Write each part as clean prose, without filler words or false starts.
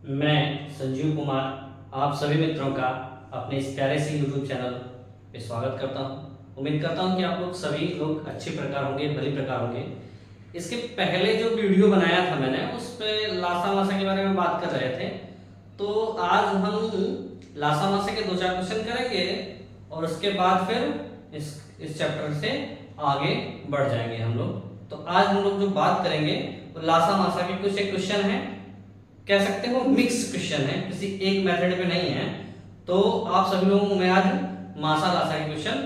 मैं संजीव कुमार आप सभी मित्रों का अपने इस प्यारे से YouTube चैनल पे स्वागत करता हूं। उम्मीद करता हूं कि आप लोग सभी लोग अच्छे प्रकार होंगे, भली प्रकार होंगे। इसके पहले जो वीडियो बनाया था मैंने उस पे लासा मासा के बारे में बात कर रहे थे। तो आज हम लासा मासा के 2-4 क्वेश्चन करेंगे और उसके बाद फिर इस चैप्टर से आगे बढ़ जाएंगे हम लोग। तो आज हम लोग जो बात करेंगे वो लासा मासा के कुछ एक क्वेश्चन है, कह सकते हो मिक्स क्वेश्चन है, किसी एक मेथड पे नहीं है। तो आप सभी लोगों को मैं आज मासा लासा के क्वेश्चन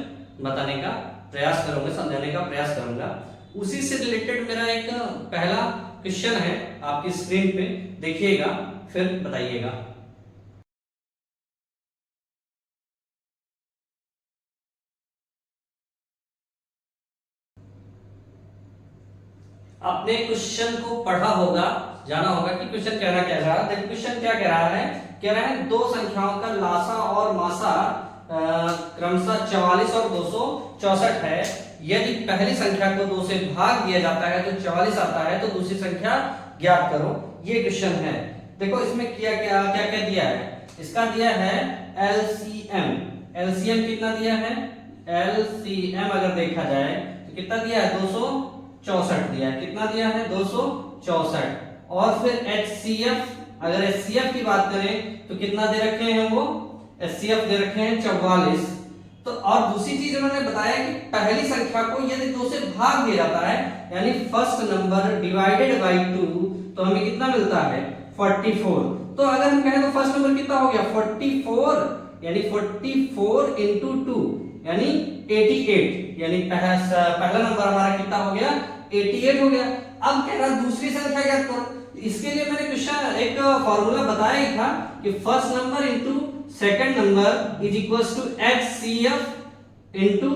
बताने का प्रयास करूंगा, समझाने का प्रयास करूंगा। उसी से रिलेटेड मेरा एक पहला क्वेश्चन है, आपकी स्क्रीन पे देखिएगा फिर बताइएगा। आपने क्वेश्चन को पढ़ा होगा, जाना होगा कि क्वेश्चन कहना क्या चाह रहा है। देखो क्वेश्चन क्या कह रहा है, कह रहा है दो संख्याओं का लासा और मासा क्रमशः 44 और 264 है। यदि पहली संख्या को 2 से भाग दिया जाता है तो 44 आता है, तो दूसरी संख्या ज्ञात करो। ये क्वेश्चन है। देखो इसमें क्या क्या क्या क्या दिया है। इसका दिया है एलसीएम। एलसीएम कितना दिया है, एलसीएम अगर देखा जाए तो कितना दिया है, 264 दिया है। कितना दिया है, 264। और फिर HCF, अगर HCF की बात करें तो कितना दे रखे हैं, वो HCF दे रखे हैं 44। तो और दूसरी चीज उन्होंने बताया कि पहली संख्या को यदि 2 से भाग दिया जाता है, यानी फर्स्ट नंबर डिवाइडेड बाय 2, तो हमें कितना मिलता है, 44। तो अगर हम कहें तो फर्स्ट नंबर कितना हो गया, 44, यानी 44 इंटू 2 यानी 88, यानी पहला नंबर हमारा कितना हो गया, 88 हो गया। अब कह रहा दूसरी संख्या ज्ञात करो। इसके लिए मैंने क्वेश्चन एक फॉर्मूला बताया ही था कि first number into second number is equals to HCF into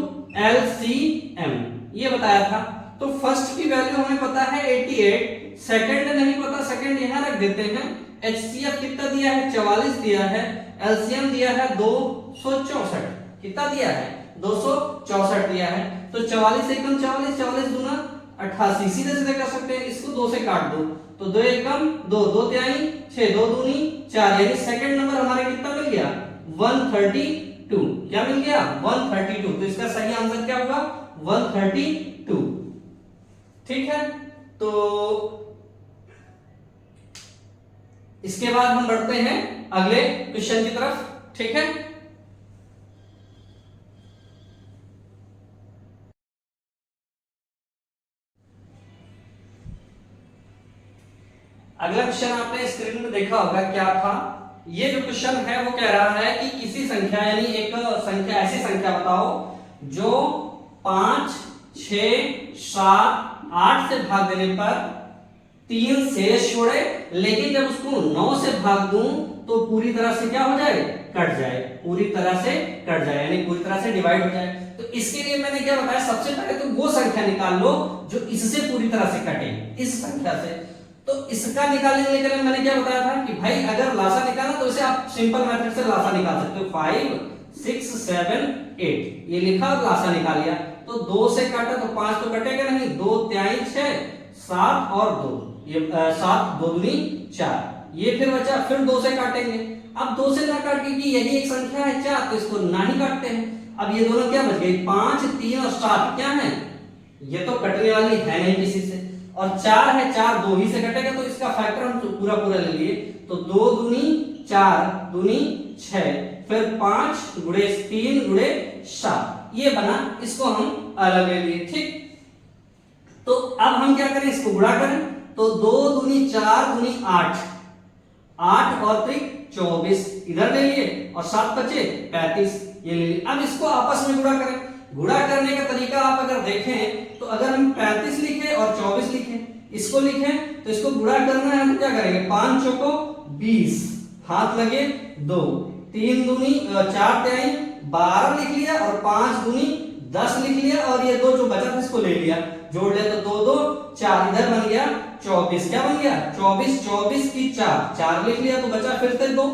LCM, ये बताया था। तो फर्स्ट की वैल्यू हमें पता है 88, सेकंड नहीं पता, सेकंड यहां रख देते हैं। HCF कितना दिया है, 44 दिया है। LCM दिया है 264, कितना दिया है, 264 दिया है। तो 44 एकम 44, 44 दूना 88, सीधे सीधे कर सकते हैं। इसको 2 से काट दो तो 2 एकम 2, 2 त्याई 6, 2 दूनी 4, यानी सेकंड नंबर हमारे कितना मिल गया, 132। क्या मिल गया, 132। तो इसका सही आंसर क्या होगा, 132। ठीक है, तो इसके बाद हम बढ़ते हैं अगले क्वेश्चन की तरफ। ठीक है, अगला क्वेश्चन आपने स्क्रीन पे देखा होगा, क्या था ये जो क्वेश्चन है, वो कह रहा है कि किसी संख्या, यानी एक संख्या, ऐसी संख्या बताओ जो 5, 6, 7, 8 से भाग देने पर 3 शेष छोड़े, लेकिन जब उसको 9 से भाग दूं तो पूरी तरह से क्या हो जाए, कट जाए, पूरी तरह से कट जाए, यानी पूरी तरह से डिवाइड हो जाए। तो इसके लिए मैंने क्या बताया, सबसे पहले तो वो संख्या निकाल लो जो इससे पूरी तरह से कटे, इस संख्या से। तो इसका निकालने के लिए मैंने क्या बताया था कि भाई अगर लासा निकालना तो इसे आप सिंपल मेथड से लासा निकाल सकते हो। 5, 6, 7, 8 ये लिखा और लासा निकाल लिया। तो 2 से काटा तो 5 तो कटेगा नहीं, 2 त्याई 6, 7 और 2, ये 7 2 दूनी 4, ये फिर बचा, फिर 2 से काटेंगे। अब 2 से ना काट के कि यही एक संख्या है 4, तो इसको ना ही काटते हैं। अब ये दोनों क्या बच गए, 5, 3 और 7 क्या है, ये तो कटने वाली है नहीं किसी से। और 4 है, 4 2 ही से कटेगा, तो इसका फैक्टर हम पूरा पूरा ले लिए। तो 2 दूनी 4, दूनी 6, फिर 5 गुणे 3 गुणे 7, ये बना, इसको हम अलग ले लिए। ठीक, तो अब हम क्या करें, इसको गुणा करें। तो 2 दूनी 4 दूनी 8, 8 और 3 24 इधर ले लिए, और 7 बचे 35, ये ले लिए। अब इसको आपस में गुणा करें। गुणा करने का तरीका आप अगर देखें तो अगर हम 35 लिखे और 24 लिखे, इसको लिखें तो इसको गुणा करना है तो क्या करेंगे, 5 चौको 20, हाथ लगे 2, 3 दूनी 4 त्याई 12 लिख लिया, और 5 दूनी 10 लिख लिया, और ये 2 जो बचा था इसको ले लिया, जोड़ लिया तो 2 2 4, इधर बन गया 24। क्या बन गया, 24, 24 की 4, 4 लिख लिया तो बचा फिर से 2,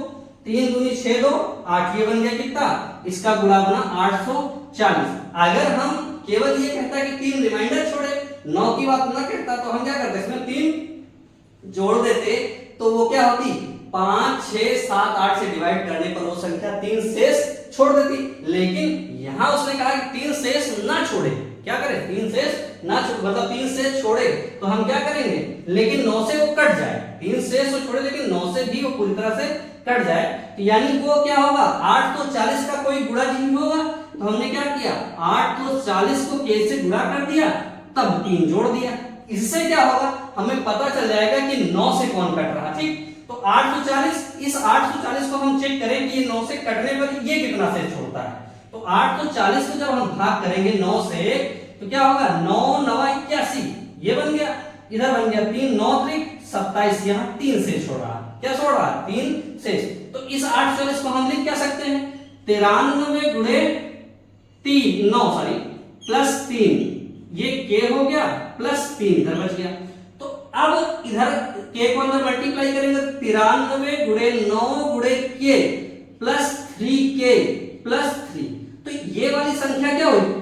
3 दूनी 6 2 8, ये बन गया कितना, इसका गुणा बना 840। अगर हम केवल ये कहता है कि 3 रिमाइंडर छोड़े, 9 की बात ना कहता, तो हम क्या करते, इसमें 3 जोड़ देते, तो वो क्या होती, 5 6 7 8 से डिवाइड करने पर वो संख्या 3 शेष छोड़ देती, लेकिन यहां उसने कहा कि 3 शेष ना छोड़े। क्या करे? 3 शेष ना छोड़े, मतलब 3 शेष छोड़े तो हम क्या करेंगे, लेकिन 9 से वो कट जाए। 3 शेष तो छोड़े लेकिन 9 से भी वो पूरी तरह से कट जाए, तो यानी वो क्या होगा, 8 तो 40 का कोई गुणा जी होगा। तो हमने क्या किया, 8 तो 40 को k से गुणा कर दिया, तब 3 जोड़ दिया। इससे क्या होगा, हमें पता चल जाएगा कि 9 से कौन कट रहा। ठीक, तो 840, इस 840 को हम चेक करें कि 9 से कटने पर ये कितना शेष छोड़ता है। तो 840 को जब हम भाग करेंगे 9 से तो क्या होगा, 9 9 81, ये बन गया, इधर बन गया 3 9 3 27, यहाँ 3 शेष छोड़ रहा। क्या छोड़ रहा? 3 शेष। तो इस 840 को हम लिख क्या सकते हैं, 93 गुणे 3 9 सॉरी प्लस 3, ये k हो गया प्लस 3 इधर बच गया। तो अब इधर k को अंदर मल्टीप्लाई करेंगे, 93 गुणे 9 गुणे k प्लस 3k प्लस 3, तो ये वाली संख्या क्या हुई,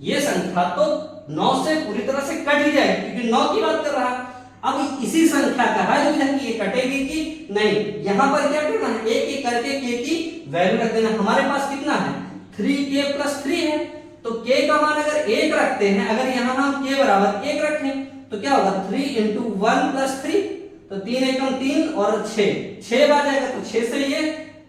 ये संख्या तो 9 से पूरी तरह से कट ही जाएगी, क्योंकि 9 की बात कर रहा है। अब इसी संख्या का है कि ये कटेगी कि नहीं, यहां पर क्या करना है, एक एक करके k की वैल्यू रख देना। हमारे पास कितना है, 3k प्लस 3 है, तो k का मान अगर 1 रखते हैं, अगर यहां हम k बराबर 1 रखें तो क्या होगा, 3 × 1 + 3, तो 3 एकम 3 और 6 आ जाएगा। तो 6 से ये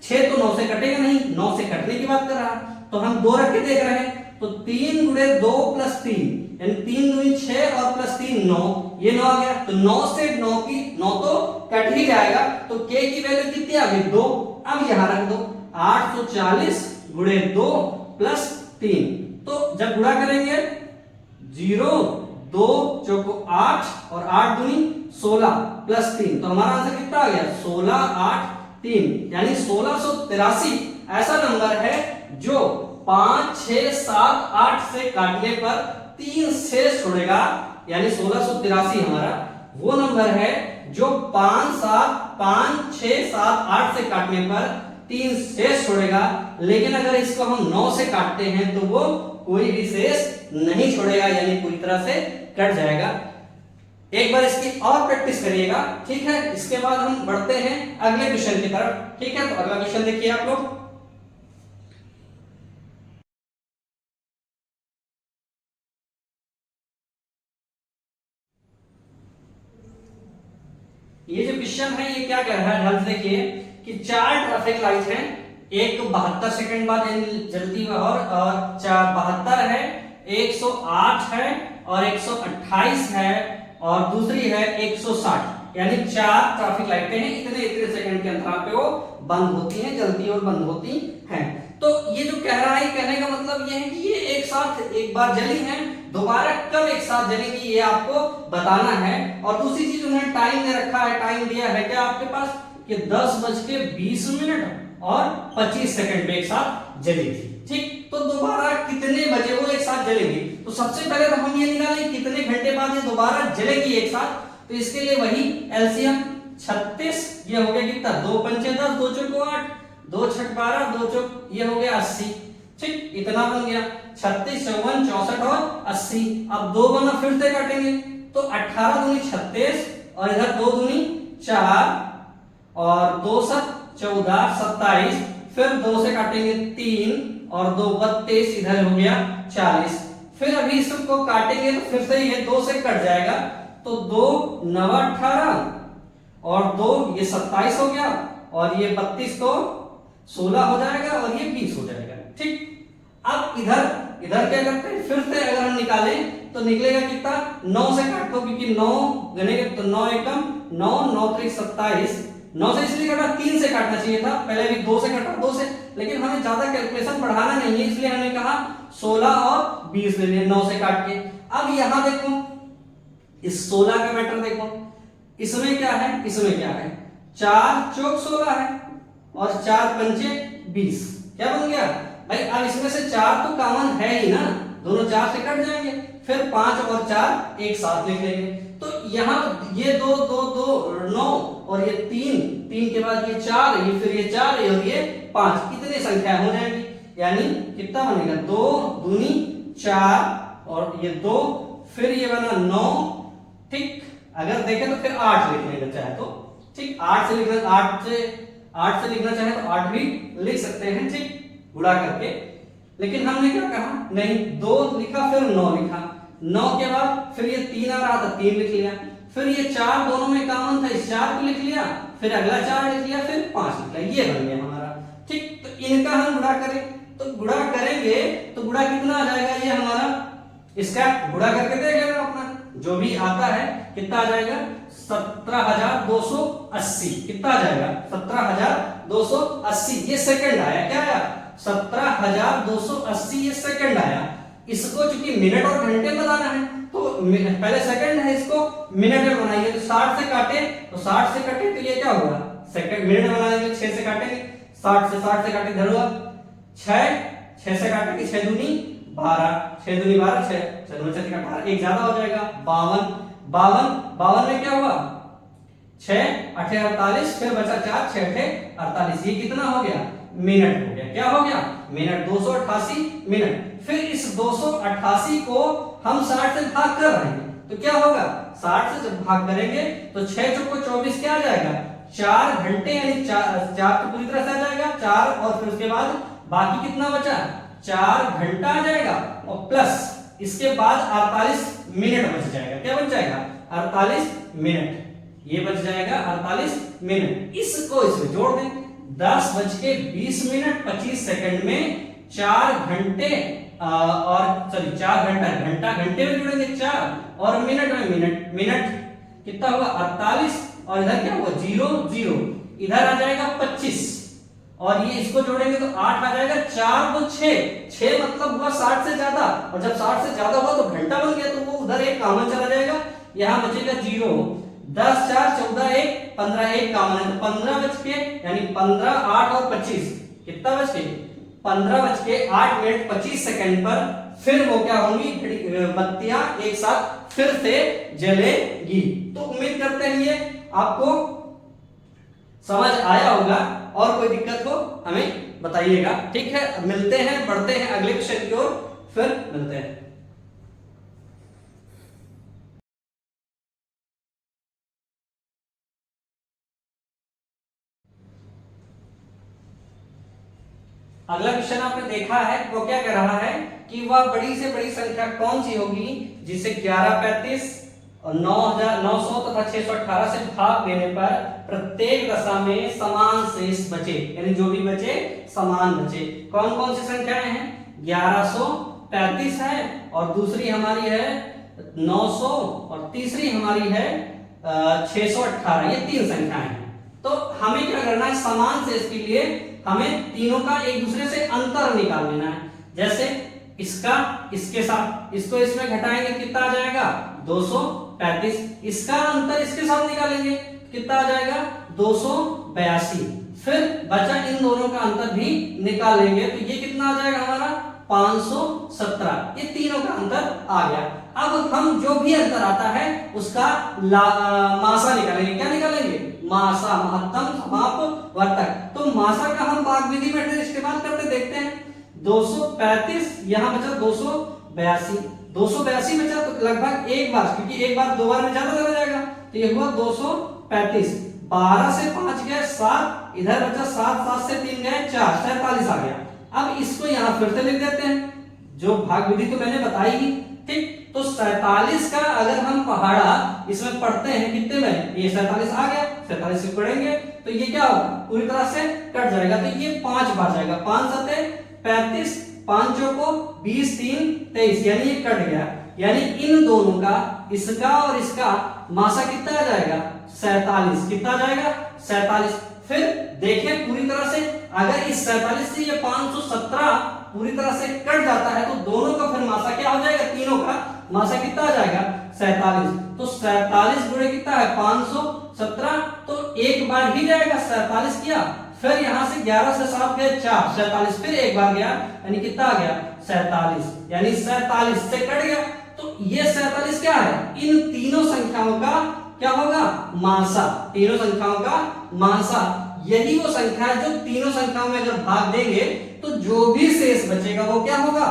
6 तो 9 से कटेगा नहीं, 9 से कटने की बात कर रहा है, तो हम 2 रख के देख रहे हैं। तो 3 गुणे 2 प्लस 3, यानी 3 दूनी 6 और प्लस 3 9, ये 9 आ गया। तो 9 से 9 तो कट ही जाएगा, तो k की वैल्यू कितनी आ गई, 2। अब यहां रख दो, 840 गुणे 2 प्लस 3, तो जब गुणा करेंगे 0 2 चौको 8 और 8 दूनी 16 प्लस 3, तो हमारा आंसर कितना आ गया, 16 8 3, यानी 1683 ऐसा नंबर है जो 5 6 7 8 से काटने पर 3 शेष छोड़ेगा। यानी 1683 हमारा वो नंबर है जो 5 6 7 8 से काटने पर 3 शेष छोड़ेगा, लेकिन अगर इसको हम 9 से काटते हैं तो वो कोई भी शेष नहीं छोड़ेगा, यानी पूरी तरह से कट जाएगा। एक बार इसकी और प्रैक्टिस करिएगा, ठीक है। इसके बाद हम बढ़ते हैं अगले क्वेश्चन की तरफ, ठीक है। तो अगला क्वेश्चन देखिए आप लोग, ये जो क्वेश्चन है ये क्या कह रहा है, ध्यान से देखिए कि 4 ट्रैफिक लाइट हैं, एक 72 सेकंड बाद जलती है और 72 है, 108 है और 128 है और दूसरी है 160, यानी 4 ट्रैफिक लाइटें हैं। इतने सेकंड के अंतराल पे वो बंद होती हैं, जलती और बंद होती हैं। तो ये जो कह रहा है, कहने का मतलब ये है कि ये एक साथ एक बार जली हैं, दोबारा कब एक साथ जलेंगी ये आपको बताना है। और दूसरी चीज उन्होंने टाइम दे रखा है, टाइम दिया है क्या आपके पास कि 10:20 और 25 सेकंड पे एक साथ जली थी, ठीक। तो दोबारा कितने बजे वो एक साथ जलेगी, तो सबसे पहले तो हम ये निकालें कितने घंटे बाद ये दोबारा जलेगी एक साथ। तो इसके लिए वही एलसीएम 36, ये हो गया कितना, 2 पंचे 10, 2 चौको 8, 2 छक 12, 2 चौक ये हो गया 80, ठीक। इतना बन गया 36 54 64 और 80। अब 2 बना फिर से काटेंगे, तो 18 दूनी 36 और इधर 2 दूनी 4 और 2 7 14 27, फिर 2 से काटेंगे 3 और 2 32, इधर हो गया 40। फिर अभी इसको काटेंगे तो फिर से ये 2 से कट जाएगा, तो 2 9 18 और 2 ये 27 हो गया और ये 32 तो 16 हो जाएगा और ये 20 हो जाएगा, ठीक। अब इधर क्या करते हैं, फिर से अगर हम निकालें तो निकलेगा कितना, 9 से काटो क्योंकि 9 गनेंगे तो 9 एकम 9 9 3 27, 9 से इसलिए काटा, 3 से काटना चाहिए था, पहले भी 2 से काटा, 2 से, लेकिन हमें ज्यादा कैलकुलेशन बढ़ाना नहीं है इसलिए हमने कहा 16 और 20 ले लिए 9 से काट के। अब यहां देखो इस 16 का मैटर देखो, इसमें क्या है, इसमें क्या है, 4 चौक 16 है और 4 पंचे 20, क्या बन गया भाई। अब इसमें से 4 तो कॉमन है ही ना, दोनों 4 से कट जाएंगे, फिर 5 और 4 एक साथ लिख लेंगे। तो यहाँ ये 2 2 2 9 और ये 3 के बाद ये 4, ये फिर ये 4 और ये 5, कितनी संख्या हो जाएगी, यानी कितना बनेगा, 2 दूनी 4 और ये 2, फिर ये बना 9, ठीक। अगर देखें तो फिर 8 लिख लेंगे चाहे तो, ठीक, 8 से लिखना चाहे तो 8 भी लिख सकते हैं, ठीक, गुणा करके। लेकिन हमने क्या कहा, नहीं 2 लिखा फिर 9 लिखा, 9 के बाद फिर ये 3 आ रहा था 3 लिख लिया, फिर ये 4 दोनों में कॉमन था इस 4 को लिख लिया, फिर अगला 4 लिख लिया, फिर 5 लिख लिया, ये बन गया हमारा। ठीक, तो इनका हम गुणा करें तो गुणा करेंगे तो गुणा कितना आ जाएगा, ये हमारा, इसका गुणा करके देख लेना अपना जो भी आता है कितना आ जाएगा, 17,280। कितना आ जाएगा, 17,280। ये सेकंड आया, क्या आया, 17,280 ये सेकंड आया। इसको चूंकि मिनट और घंटे में बनाना है तो पहले सेकंड है, इसको मिनट में बनाइए तो 60 से काटे तो 60 से कटे तो ये क्या होगा, सेकंड मिनट में बनाएंगे 6 से काटेंगे, 60 से काटे इधर हुआ 6 से काटेंगे 6 दूनी 12, 6 दूनी 12, 6 दूनी 18, एक ज्यादा हो जाएगा 52 में क्या हुआ 6 8 48, फिर बचा 4 6 8 48, ये कितना हो गया, मिनट हो गया। क्या हो गया, मिनट, 288 मिनट। फिर इस 288 को हम 60 से भाग कर रहे हैं तो क्या होगा, 60 से जब भाग करेंगे तो 6 चौको 24 क्या आ जाएगा, 4 घंटे, यानी 4 तो पूरी तरह से आ जाएगा 4, और फिर उसके बाद बाकी कितना बचा, 4 घंटा आ जाएगा, और प्लस इसके बाद 48 मिनट बच जाएगा। क्या बच जाएगा, 48 मिनट, ये बच जाएगा 48 मिनट। इसको इसमें जोड़ दें, 10:20 में 4 घंटे और सॉरी 4 घंटा घंटे में जुड़ेंगे 4, और मिनट में मिनट कितना होगा 48, और इधर क्या होगा 0 इधर आ जाएगा 25, और ये इसको जोड़ेंगे तो 8 आ जाएगा, 4 तो 6 मतलब हुआ 60 से ज्यादा, और जब 60 से ज्यादा हुआ तो घंटा बन गया तो वो उधर एक कॉमन चला जाएगा, यहां बचेगा 0, 10 4 14 1 15, एक कॉमन है तो 15 बच के, यानी 15 8 और 25 कितना बच के, 15 बज के 8 मिनट 25 सेकंड पर फिर वो क्या होंगी, बत्तियां एक साथ फिर से जलेगी। तो उम्मीद करते हैं ये आपको समझ आया होगा, और कोई दिक्कत हो हमें बताइएगा, ठीक है। मिलते हैं, बढ़ते हैं अगले क्वेश्चन की ओर, फिर मिलते हैं। अगला क्वेश्चन आपने देखा है, वो क्या कह रहा है कि वह बड़ी से बड़ी संख्या कौन सी होगी जिसे 11 35 और 9,900 तथा 618 से भाग देने पर प्रत्येक दशा में समान शेष बचे, यानी जो भी बचे समान बचे। कौन कौन सी संख्याएं हैं, 1135 है, और दूसरी हमारी है 900, और तीसरी हमारी है 618, ये 3 संख्याएं हैं। तो हमें क्या करना है, समान शेष के लिए हमें तीनों का एक दूसरे से अंतर निकाल लेना है। जैसे इसका इसके साथ, इसको इसमें घटाएंगे कितना आ जाएगा 235, इसका अंतर इसके साथ निकालेंगे कितना आ जाएगा 282, फिर बचा इन दोनों का अंतर भी निकाल लेंगे तो ये कितना आ जाएगा हमारा 517, ये तीनों का अंतर आ गया। अब हम जो भी अंतर आता है उसका मासा निकालेंगे, क्या निकालेंगे, मासा, महत्तम समाप वर्तक। तो मासा का हम भाग विधि में इस्तेमाल करते देखते हैं, 235 यहां बचा 282 बचा, तो लगभग एक बार, क्योंकि एक बार 2 बार में ज्यादा चला जाएगा, तो ये हुआ 235, 12 से 5 गए 7, इधर बचा 7, 7 से 3 गए 4, 47 आ गया। अब इसको यहां फिर से लिख देते हैं, जो भाग विधि तो मैंने बताई ही, ठीक। तो 47 का अगर हम पहाड़ा इसमें पढ़ते हैं कितने में, ये 47 आ गया, 47 से पढ़ेंगे तो ये क्या होगा, पूरी तरह से कट जाएगा, तो ये 5 बार जाएगा, 5 7 35, 5 को 20 3 23, यानी ये कट गया। यानी इन दोनों का, इसका और इसका मासा कितना आ जाएगा 47, कितना आ जाएगा 47। फिर देखें पूरी तरह से, अगर इस 47 से ये 517 पूरी तरह से कट जाता है तो दोनों का फिर मासा क्या हो जाएगा, तीनों का मासा कितना आ जाएगा 47। तो 47 गुणे कितना है 517, तो एक बार ही जाएगा 47 किया, फिर यहां से 11 से 7 गए 4, 47 फिर एक बार गया, यानी कितना आ गया 47, यानी 47 से कट गया। तो ये 47 क्या है, इन तीनों संख्याओं का क्या होगा मासा, तीनों संख्याओं का मासा। यही वो संख्या है जो तीनों संख्याओं में अगर भाग देंगे तो जो भी शेष बचेगा वो क्या होगा,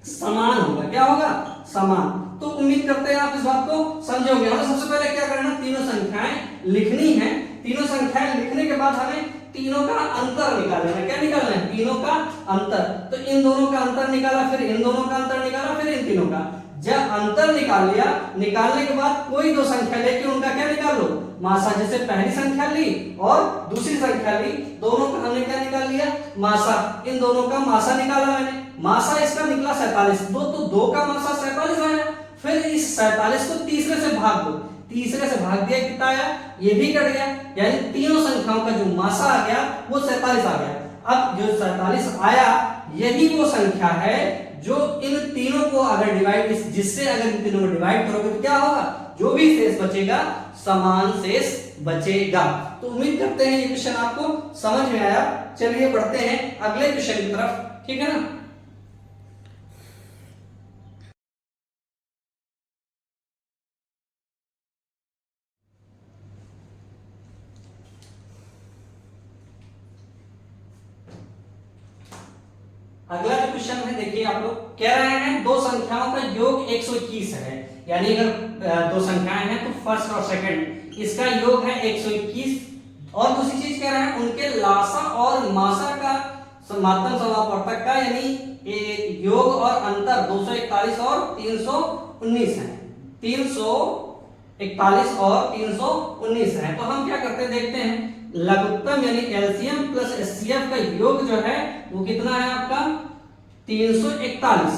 समान होगा। क्या होगा, समान। तो उम्मीद करते हैं आप इस बात को समझे होंगे। हमें सबसे पहले क्या करना, तीनों संख्याएं लिखनी है। तीनों संख्याएं लिखने के बाद हमें तीनों का अंतर निकालना है। क्या निकालना है? तीनों का अंतर। तो इन दोनों का अंतर निकाला, फिर इन दोनों का अंतर निकाला, फिर इन तीनों का। जब अंतर निकाल लिया, निकालने के बाद कोई दो संख्या लेके उनका क्या निकाल लो, मासा। जैसे पहली संख्या ली और दूसरी संख्या ली, दोनों का हमने क्या निकाल लिया, मासा। इन दोनों का मासा निकाला मैंने, मासा इसका निकला 47। तो दो का मासा 47 आया। फिर इस 47 को तीसरे से भाग दो, तीसरे से भाग दिया, कितना आया, ये भी कट गया। यानी तीनों संख्याओं का जो मासा आ गया वो 47 आ गया। अब जो 47 आया, यही वो संख्या है जो इन तीनों को अगर डिवाइड, जिससे अगर इन तीनों को डिवाइड करोगे तो क्या होगा, जो भी शेष बचेगा समान शेष बचेगा। तो उम्मीद करते हैं ये क्वेश्चन आपको समझ में आया। चलिए बढ़ते हैं अगले क्वेश्चन की तरफ, ठीक है ना। अगला जो क्वेश्चन है, देखिए आप लोग कह रहे हैं दो संख्याओं का योग 121 है। यानी अगर दो संख्याएं हैं तो फर्स्ट और सेकंड, इसका योग है 121। और दूसरी चीज कह रहे हैं उनके लासा और मासा का माध्यम समापवर्तक का, यानी योग और अंतर 241 और 319 है। 341 और 319 है। तो हम क्या करते हैं, देखते हैं। लघुत्तम यानी एलसीएम प्लस एचसीएफ का योग जो है वो कितना है आपका, 341।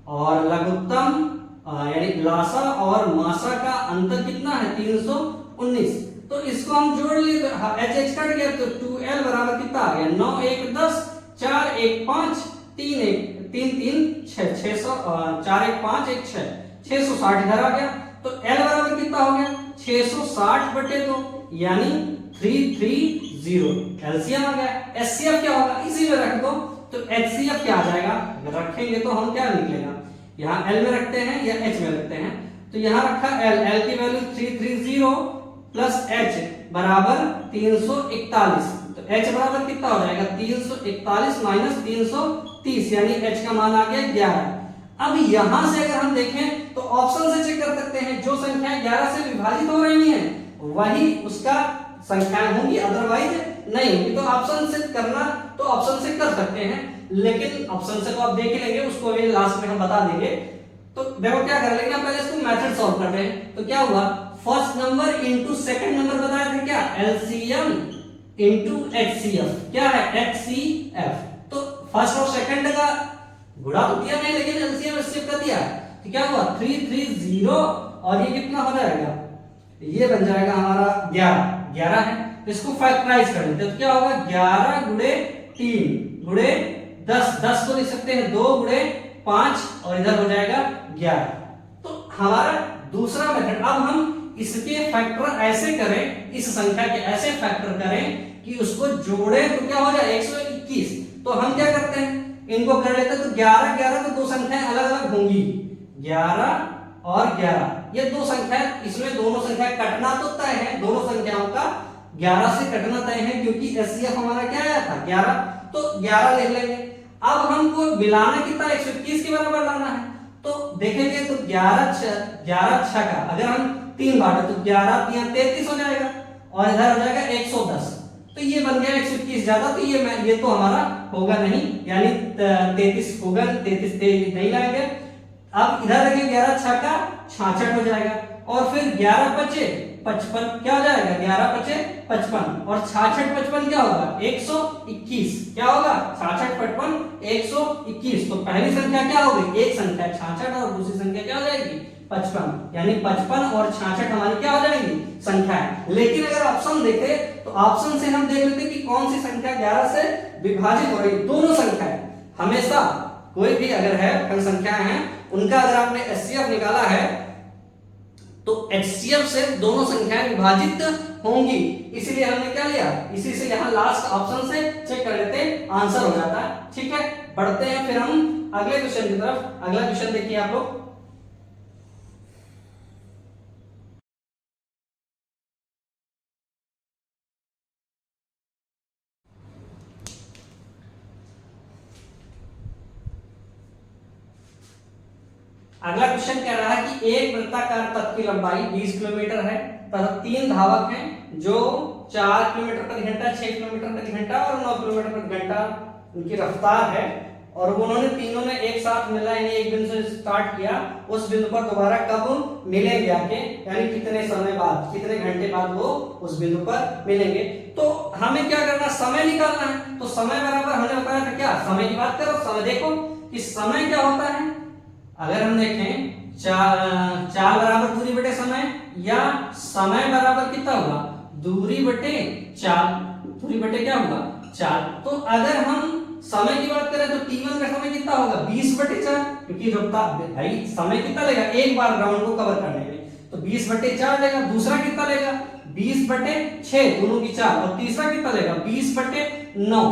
और लघुत्तम यानी लासा और मासा का अंतर कितना है, 319। तो इसको हम जोड़ लिए तो एच एच कट गया, तो 2l बराबर कितना आ गया, 9 1 10, 4 1 5, 3 1 3 3 6, 600, 4 1 5 1 6, 660 इधर आ गया। तो l बराबर कितना हो गया, 660 बटे 2, यानी 330। एलसीएम आ गया। एचसीएफ क्या होगा, इसी में रख दो। तो एचसीएफ क्या आ जाएगा, अगर रखेंगे तो हम क्या निकलेगा, यहाँ एल में रखते हैं या एच में रखते हैं। तो यहाँ रखा एल, एल की वैल्यू 330 प्लस एच बराबर 341। तो एच बराबर कितना हो जाएगा, 341 माइनस 330, यानी एच का मान आ गया 11। अब यहां से अगर हम देखें तो ऑप्शन से चेक कर सकते हैं, जो संख्याएं 11 से विभाजित हो रही हैं वही उसका संख्याएं होंगी, अदरवाइज नहीं होंगी। तो ऑप्शन से करना तो ऑप्शन से कर सकते हैं, लेकिन ऑप्शन से तो आप देख लेंगे, उसको अभी लास्ट में हम बता देंगे। तो देखो क्या कर लेंगे, पहले इसको मेथड सॉल्व कर रहे हैं। तो क्या हुआ, first number into second number बताया था, क्या एलसीएम इनटू एचसीएफ, क्या है एचसीएफ। तो फर्स्ट और सेकंड का गुणा तो दिया नहीं, लेकिन एलसीएम एचसीएफ का दिया। तो क्या हुआ 330 और ये कितना हो जाएगा, ये बन जाएगा हमारा 11 है। तो इसको फैक्टराइज कर लेते हैं। तो क्या होगा, 11 गुणे 3 गुणे 10, 10 को लिख सकते हैं 2 गुणे 5 और इधर हो जाएगा 11। तो हमारा दूसरा मेथड, अब हम इसके फैक्टर ऐसे करें, इस संख्या के ऐसे फैक्टर करें कि उसको जोड़े तो क्या हो जाए 121। तो हम क्या करते हैं, इनको कर लेते हैं। तो 11 11 तो दो संख्याएं अलग अलग होंगी, 11 और 11 ये दो संख्याएं, इसमें दोनों संख्या कटना तो तय है, दोनों संख्याओं का 11 से कटना तय है, क्योंकि एचसीएफ हमारा क्या आया था 11। तो 11 लिख लेंगे। अब हमको मिलाना कितना 121 के बराबर लाना है। तो देखेंगे तो 11 6 का अगर हम 3 बांटे तो 11 3 33 हो जाएगा, और इधर हो जाएगा 110। तो ये बन गया 121 ज्यादा, तो ये तो हमारा होगा नहीं, यानी 33 होगा, 33 नहीं लाएंगे। अब इधर देखिए 11 6 का 66 हो जाएगा, और फिर 11 बचे 55, क्या हो जाएगा 11 बचे 55, और 66 55 क्या होगा 121, क्या होगा 66 55 121। तो पहली संख्या क्या होगी, एक संख्या 66 और दूसरी संख्या क्या हो जाएगी 55, यानी 55 और 66 हमारी क्या हो जाएंगी संख्याएं। लेकिन अगर ऑप्शन देखे तो ऑप्शन से हम देख लेते कि कौन सी संख्या 11 से विभाजित हो रही, दोनों संख्याएं। हमेशा कोई भी अगर है संख्याएं हैं, उनका अगर आपने एचसीएफ निकाला है तो एचसीएफ से दोनों संख्याएं विभाजित होंगी, इसीलिए हमने क्या लिया, इसी से यहां लास्ट ऑप्शन से चेक कर लेते हैं, आंसर हो जाता है। ठीक है, बढ़ते हैं फिर हम अगले क्वेश्चन की तरफ। अगला क्वेश्चन देखिए आप लोग, अगला क्वेश्चन कह रहा है कि एक वृत्ताकार पथ की लंबाई 20 किलोमीटर है तथा 3 धावक हैं जो 4 किलोमीटर प्रति घंटा, 6 किलोमीटर प्रति घंटा और 9 किलोमीटर प्रति घंटा उनकी रफ्तार है, और उन्होंने तीनों ने एक साथ मिला, यानी एक बिंदु से स्टार्ट किया, उस बिंदु पर दोबारा कब मिलेंगे आके, यानी कितने समय बाद, कितने घंटे बाद वो उस बिंदु पर मिलेंगे। तो हमें क्या करना, समय निकालना है। तो समय बराबर हमने बताया था क्या, समय की बात करो, समय देखो कि समय क्या होता है। अगर हम देखें चाल बराबर दूरी बटे समय, या समय बराबर कितना होगा, दूरी बटे चाल, दूरी बटे क्या होगा, चाल। तो अगर हम समय की बात करें तो t1 का समय कितना होगा, 20 बटे 4, क्योंकि भाई समय कितना लेगा एक बार ग्राउंड को कवर करने में, तो 20 बटे 4 लेगा। दूसरा कितना लेगा, 20 बटे 6, दोनों की 4, और तीसरा कितना लेगा, 20 बटे 9,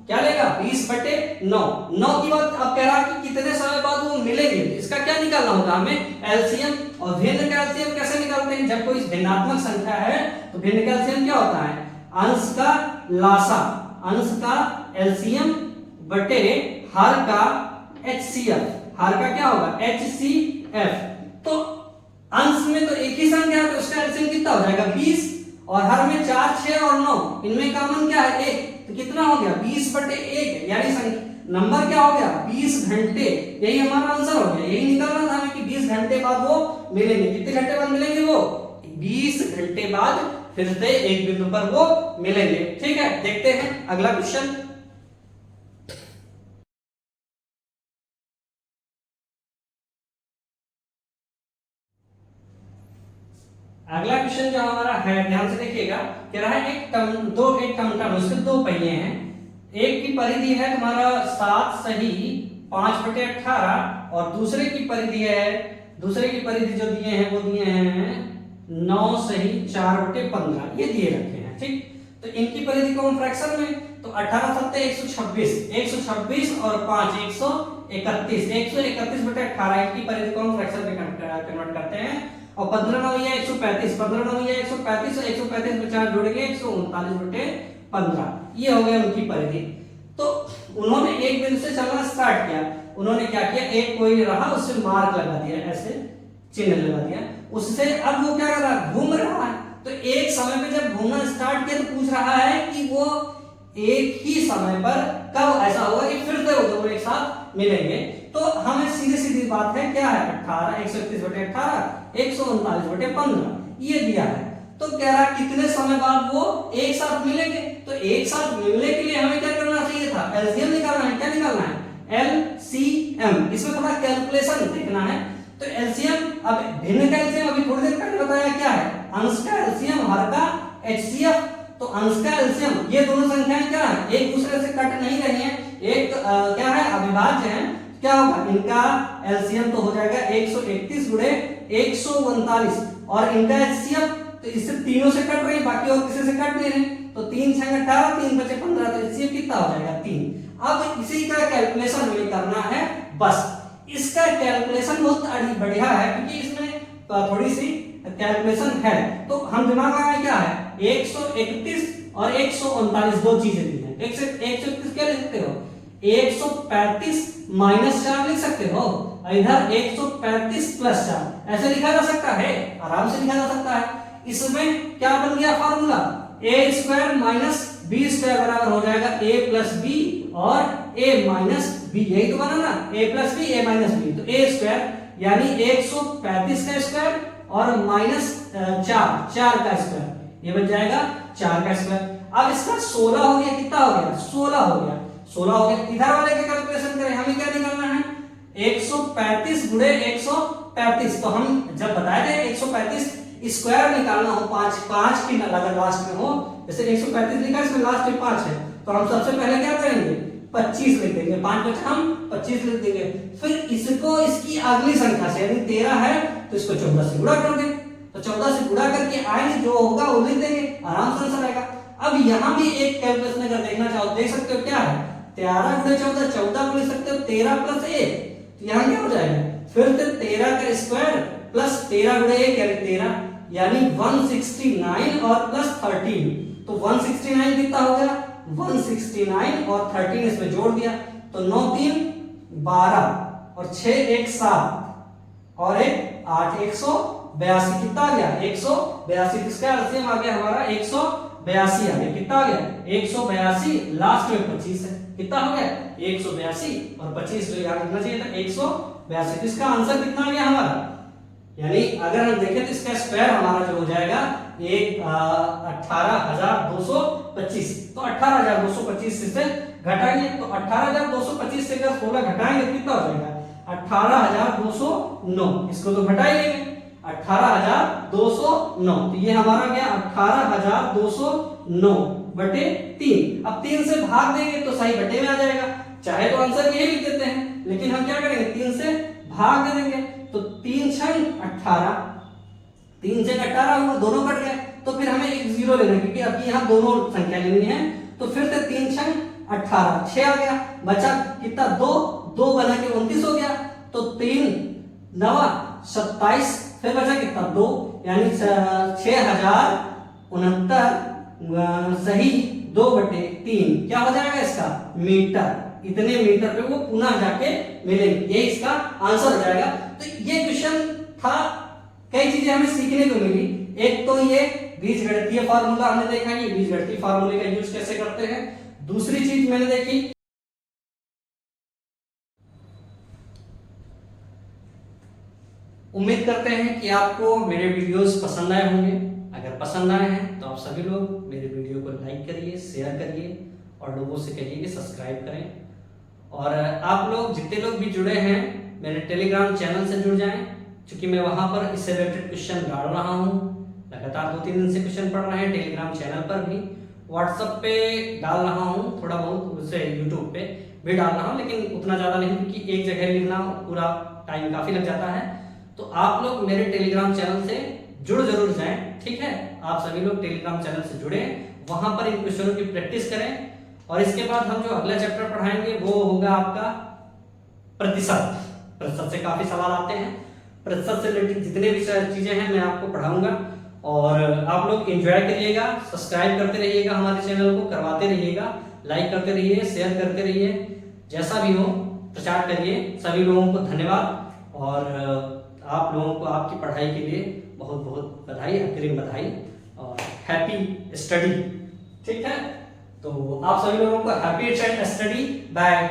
क्या लेगा, 20 बटे 9। 9 की बात अब कह रहा है कि कितने समय बाद वो मिलेंगे, इसका क्या निकालना होगा हमें, एलसीएम। और भिन्न का एलसीएम कैसे निकालते हैं, जब कोई भिन्नात्मक संख्या है तो भिन्न का एलसीएम क्या होता है, अंश का लासा, अंश का एलसीएम बटे हर का HCF, हर का क्या होगा, HCF। तो अंश में तो एक ही संख्या है तो उसका एलसीएम कितना हो जाएगा, 20, और हर में 4, 6 और 9, इनमें कॉमन क्या है, 1, तो कितना हो गया, 20 बटे 1, यानी नंबर क्या हो गया, 20 घंटे। यही हमारा आंसर हो गया, यही निकालना था हमें कि 20 घंटे बाद वो मिलेंगे। कितने घंटे बाद मिलेंगे वो, 20 घंटे बाद फिर से एक बिंदु पर वो मिलेंगे। ठीक है, देखते हैं अगला क्वेश्चन। अगला क्वेश्चन जो हमारा है, ध्यान से देखिएगा, कह रहा है एक टमटम उसके दो पहिए हैं, एक की परिधि है तुम्हारा 7 सही 5 बटे 18, और दूसरे की परिधि जो दिए हैं वो दिए हैं 9 सही 4 बटे 15, ये दिए रखे हैं। ठीक, तो इनकी परिधि को हम फ्रैक्शन में, तो 18 सत्ते 126 और 5 131 बटे 18, इनकी परिधि को हम फ्रैक्शन में कन्वर्ट करते हैं, और 15 9 ये 135, 15 9 ये 135, और 135 में 4 जोड़ेंगे 139 बटे 15, ये हो गया उनकी परिधि। तो उन्होंने एक बिंदु से चलना स्टार्ट किया, उन्होंने क्या किया, एक कोई रहा उससे मार्क लगा दिया, ऐसे चिन्ह लगा दिया, उससे अब वो क्या कर रहा है, घूम रहा है। तो एक समय पे जब घूमना स्टार्ट किया तो पूछ रहा है कि वो एक ही समय पर कब ऐसा होगा कि फिर से वो दोनों एक साथ मिलेंगे। तो हमें सीधी सीधी बात है क्या है, 18 131 बटे 18 139 बटे 15 ये दिया है। तो कह रहा है कितने समय बाद वो एक साथ मिलेंगे। तो एक साथ मिलने के लिए हमें क्या करना चाहिए था, एलसीएम निकालना है। क्या निकालना है, एलसीएम। इसमें थोड़ा कैलकुलेशन देखना है। तो एलसीएम, अब भिन्न का एलसीएम अभी थोड़ी देर पहले बताया क्या है, अंश का एलसीएम हर का HCF। तो अंश का एलसीएम, ये दोनों संख्याएं क्या है, एक दूसरे से कट नहीं रही हैं, एक क्या है, अविभाज्य है। क्या होगा, इनका एलसीएम तो हो जाएगा 131 गुणे 139, और इनका HCF तो इससे तीनों से कट रही है, बाकी और किसी से कट नहीं रही। तो 3 6 18, 3 बचे 15, तो HCF कितना हो जाएगा, 3। अब इसी का कैलकुलेशन हमें करना है बस। इसका कैलकुलेशन बहुत बढ़िया है क्योंकि इसमें थोड़ी सी कैलकुलेशन है। तो हम दिमाग लगाए क्या है, 131 और 139 दो चीजें दी हैं। 131 क्या लिख सकते हो, 135 माइनस 4 लिख सकते हो, इधर 135 प्लस 4 ऐसे लिखा जा सकता है, आराम से लिखा जा सकता है। इसमें क्या बन गया formula, a square minus b square बराबर हो जाएगा a प्लस बी और a माइनस बी, यही तो बना ना, a plus B a minus B. तो a स्क्वायर यानी 135 का स्क्वायर और माइनस 4 का स्क्वायर, ये बन जाएगा 4 का स्क्वायर। अब इसका 16 हो गया, कितना हो गया, 16 हो गया, 16 हो गया। इधर वाले का कैलकुलेशन करें, हमें क्या निकालना है, 135 गुणे 135। तो हम जब बताए थे 135 स्क्वायर निकालना हो, 5 की अगर लास्ट में हो, जैसे 135 लिखा है, इसमें लास्ट में 5 है, तो हम सबसे पहले क्या करेंगे, 25 लिख देंगे, 5 बचा हम 25 लिख देंगे। फिर इसको इसकी अगली संख्या से, यदि 13 है तो इसको 14 से गुणा कर देंगे, तो 14 से गुणा करके आएंगे, जो होगा वो लिख देंगे, आराम से आंसर आएगा। अब यहाँ भी एक कैलकुलेशन अगर देखना चाहो, देख सकते हो क्या है, 13 गुणे 14, 14 को लिख सकते हो 13 प्लस 1, तो यहाँ क्या हो जाएगा, फिर से 13 का स्क्वायर प्लस 13 गुणे 1 यानी 13, यानी 169 और प्लस 13, तो 169 कितना हो गया, 169 और 13 इसमें जोड़ दिया, तो 9 3 12 और 6 1 7, और एक 8, 182 कितना आ गया 182। इसका एलसीएम आ गया हमारा 182 आ गया। कितना आ गया 182, लास्ट में 25 है। कितना हो गया 182 और 25 जो याद रखना चाहिए था 182। इसका आंसर कितना आ गया हमारा, यानी अगर हम देखें तो इसका स्क्वायर हमारा जो हो जाएगा 18,225। तो 18,225 से घटाएंगे तो 18,225 से अगर 16 घटाएंगे तो कितना हो जाएगा 18,209। इसको तो घटा ही लेंगे 18,209। तो ये हमारा गया 18,209 बटे 3। अब 3 से भाग देंगे तो सही बटे में आ जाएगा। चाहे तो आंसर यही लिख देते हैं, लेकिन हम क्या करेंगे 3 से भाग दे देंगे। तो 3 6 18, 3 से 18 हुआ, दोनों कट गए। तो फिर हमें एक जीरो लेना, क्योंकि अभी यहाँ दोनों संख्या लेनी है। तो फिर से 3 6 18, 6 आ गया। बचा कितना 2 बना के 29 हो गया। तो 3 9 27, फिर बचा कितना 2, यानी 6069 सही 2/3 क्या हो जाएगा इसका मीटर। इतने मीटर पे वो पुनः जाके मिलेंगे, ये इसका आंसर हो जाएगा। तो ये क्वेश्चन था, कई चीजें हमें सीखने को मिली। एक तो ये बीजगणितीय फार्मूला हमने देखा, ये बीजगणितीय फार्मूले का यूज कैसे करते हैं। दूसरी चीज मैंने देखी, उम्मीद करते हैं कि आपको मेरे वीडियोस पसंद आए होंगे। अगर पसंद आए हैं तो आप सभी लोग मेरे वीडियो को लाइक करिए, शेयर करिए और लोगों से कहिए कि सब्सक्राइब करें। और आप लोग जितने लोग भी जुड़े हैं मेरे टेलीग्राम चैनल से जुड़ जाएं, क्योंकि मैं वहां पर इससे रिलेटेड क्वेश्चन डाल रहा हूं। लगातार 2-3 दिन से क्वेश्चन पढ़ रहे हैं, टेलीग्राम चैनल पर भी, व्हाट्सएप पे डाल रहा हूं थोड़ा बहुत, उससे यूट्यूब पे भी डाल रहा हूं, लेकिन उतना ज्यादा नहीं, क्योंकि एक जगह लिखना पूरा टाइम काफी लग जाता है। तो आप लोग मेरे टेलीग्राम चैनल से जुड़ जरूर जाएं, ठीक है। आप सभी लोग टेलीग्राम चैनल से जुड़े, वहां पर इन क्वेश्चनों की प्रैक्टिस करें। और इसके बाद हम जो अगला चैप्टर पढ़ाएंगे वो होगा आपका प्रतिशत। प्रतिशत से काफी सवाल आते हैं, प्रतिशत से रिलेटेड जितने भी चीजें हैं मैं आपको पढ़ाऊंगा। और आप लोग एंजॉय करिएगा, सब्सक्राइब करते रहिएगा, हमारे चैनल को करवाते रहिएगा, लाइक करते रहिए, शेयर करते रहिए, जैसा भी हो प्रचार करिए। सभी लोगों को धन्यवाद, और आप लोगों को आपकी पढ़ाई के लिए बहुत बहुत बधाई, अग्रिम बधाई और हैप्पी स्टडी, ठीक है। तो आप सभी लोगों को हैप्पी स्टडी, बाय।